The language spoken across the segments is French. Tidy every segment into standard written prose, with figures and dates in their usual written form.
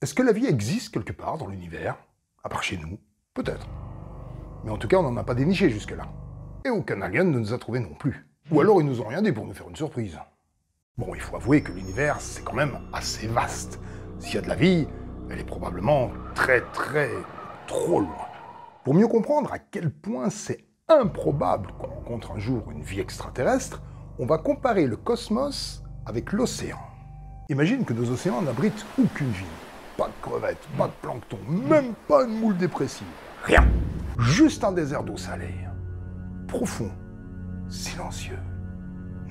Est-ce que la vie existe quelque part dans l'univers? À part chez nous? Peut-être. Mais en tout cas, on n'en a pas déniché jusque-là. Et aucun alien ne nous a trouvés non plus. Ou alors ils nous ont rien dit pour nous faire une surprise. Bon, il faut avouer que l'univers, c'est quand même assez vaste. S'il y a de la vie, elle est probablement trop loin. Pour mieux comprendre à quel point c'est improbable qu'on rencontre un jour une vie extraterrestre, on va comparer le cosmos avec l'océan. Imagine que nos océans n'abritent aucune vie. Pas de crevettes, pas de plancton, même pas une moule dépressive. Rien. Juste un désert d'eau salée. Profond, silencieux,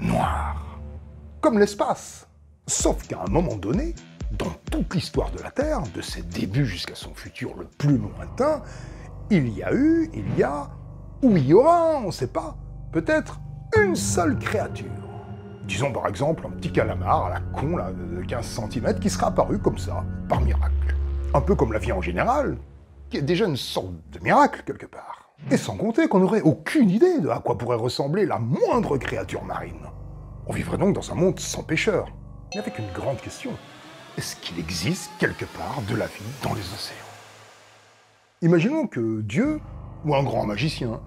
noir. Comme l'espace. Sauf qu'à un moment donné, dans toute l'histoire de la Terre, de ses débuts jusqu'à son futur le plus lointain, il y a, ou il y aura, on ne sait pas, peut-être une seule créature. Disons par exemple un petit calamar à la con là, de 15 cm qui sera apparu comme ça, par miracle. Un peu comme la vie en général, qui est déjà une sorte de miracle quelque part. Et sans compter qu'on n'aurait aucune idée de à quoi pourrait ressembler la moindre créature marine. On vivrait donc dans un monde sans pêcheurs, mais avec une grande question. Est-ce qu'il existe quelque part de la vie dans les océans? Imaginons que Dieu, ou un grand magicien,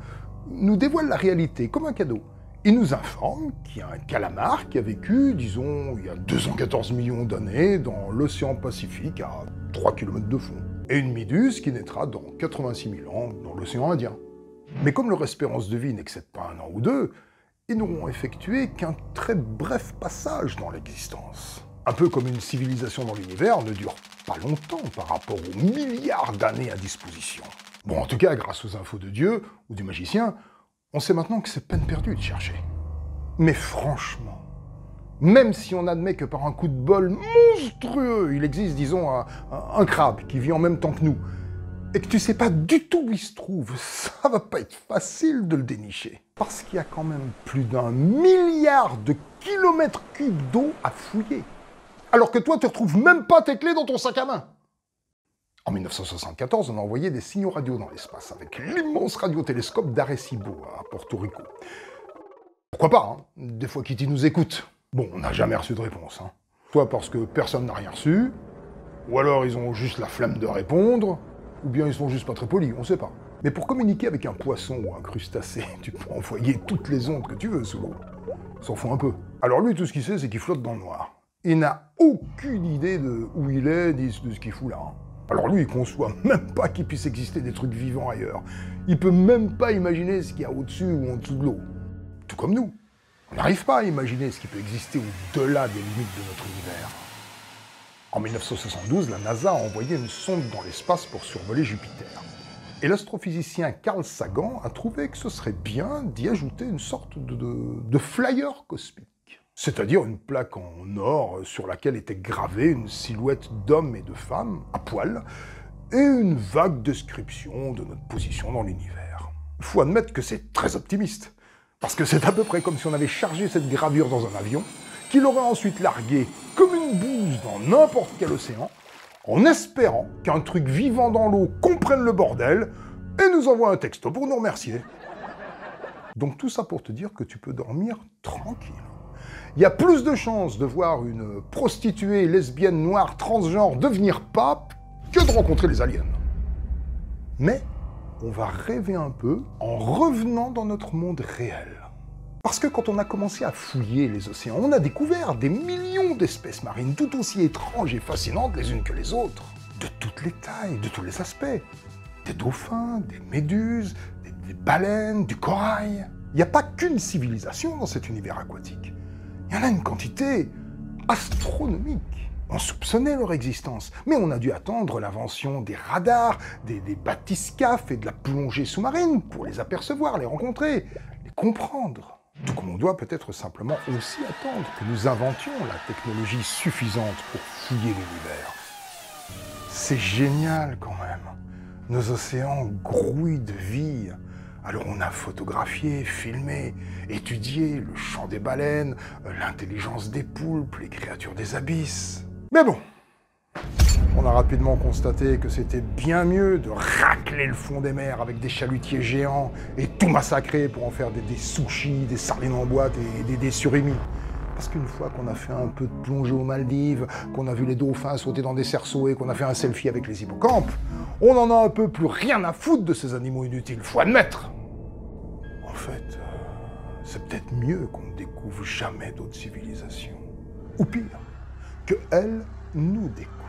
nous dévoile la réalité comme un cadeau. Il nous informe qu'il y a un calamar qui a vécu, disons, il y a 214 millions d'années dans l'océan Pacifique à 3 km de fond. Et une méduse qui naîtra dans 86 000 ans dans l'océan Indien. Mais comme leur espérance de vie n'excède pas 1 an ou 2, ils n'auront effectué qu'un très bref passage dans l'existence. Un peu comme une civilisation dans l'univers ne dure pas longtemps par rapport aux milliards d'années à disposition. Bon, en tout cas, grâce aux infos de Dieu ou du magicien, on sait maintenant que c'est peine perdue de chercher. Mais franchement, même si on admet que par un coup de bol monstrueux, il existe, disons, un crabe qui vit en même temps que nous, et que tu sais pas du tout où il se trouve, ça va pas être facile de le dénicher. Parce qu'il y a quand même plus d'1 milliard de kilomètres cubes d'eau à fouiller. Alors que toi, tu retrouves même pas tes clés dans ton sac à main. En 1974, on a envoyé des signaux radio dans l'espace avec l'immense radiotélescope d'Arecibo à Porto Rico. Pourquoi pas, hein? Des fois Kitty nous écoute. Bon, on n'a jamais reçu de réponse. Hein. Soit parce que personne n'a rien reçu, ou alors ils ont juste la flemme de répondre, ou bien ils sont juste pas très polis, on sait pas. Mais pour communiquer avec un poisson ou un crustacé, tu peux envoyer toutes les ondes que tu veux sous l'eau. S'en fout un peu. Alors lui, tout ce qu'il sait, c'est qu'il flotte dans le noir. Il n'a aucune idée de où il est, de ce qu'il fout là. Hein. Alors lui, il conçoit même pas qu'il puisse exister des trucs vivants ailleurs. Il peut même pas imaginer ce qu'il y a au-dessus ou en dessous de l'eau. Tout comme nous. On n'arrive pas à imaginer ce qui peut exister au-delà des limites de notre univers. En 1972, la NASA a envoyé une sonde dans l'espace pour survoler Jupiter. Et l'astrophysicien Carl Sagan a trouvé que ce serait bien d'y ajouter une sorte de flyer cosmique. C'est-à-dire une plaque en or sur laquelle était gravée une silhouette d'hommes et de femmes, à poil, et une vague description de notre position dans l'univers. Faut admettre que c'est très optimiste, parce que c'est à peu près comme si on avait chargé cette gravure dans un avion, qu'il l'aurait ensuite largué comme une bouse dans n'importe quel océan, en espérant qu'un truc vivant dans l'eau comprenne le bordel, et nous envoie un texto pour nous remercier. Donc tout ça pour te dire que tu peux dormir tranquille. Il y a plus de chances de voir une prostituée lesbienne noire transgenre devenir pape que de rencontrer les aliens. Mais on va rêver un peu en revenant dans notre monde réel. Parce que quand on a commencé à fouiller les océans, on a découvert des millions d'espèces marines tout aussi étranges et fascinantes les unes que les autres. De toutes les tailles, de tous les aspects. Des dauphins, des méduses, des baleines, du corail. Il n'y a pas qu'une civilisation dans cet univers aquatique. Il y en a une quantité astronomique. On soupçonnait leur existence, mais on a dû attendre l'invention des radars, des bathyscaphes et de la plongée sous-marine pour les apercevoir, les rencontrer, les comprendre. Tout comme on doit peut-être simplement aussi attendre que nous inventions la technologie suffisante pour fouiller l'univers. C'est génial quand même. Nos océans grouillent de vie. Alors on a photographié, filmé, étudié le chant des baleines, l'intelligence des poulpes, les créatures des abysses. Mais bon, on a rapidement constaté que c'était bien mieux de racler le fond des mers avec des chalutiers géants et tout massacrer pour en faire des sushis, des sardines en boîte et des surimi. Parce qu'une fois qu'on a fait un peu de plongée aux Maldives, qu'on a vu les dauphins sauter dans des cerceaux et qu'on a fait un selfie avec les hippocampes, on en a un peu plus rien à foutre de ces animaux inutiles, faut admettre. En fait, c'est peut-être mieux qu'on ne découvre jamais d'autres civilisations. Ou pire, que elles nous découvrent.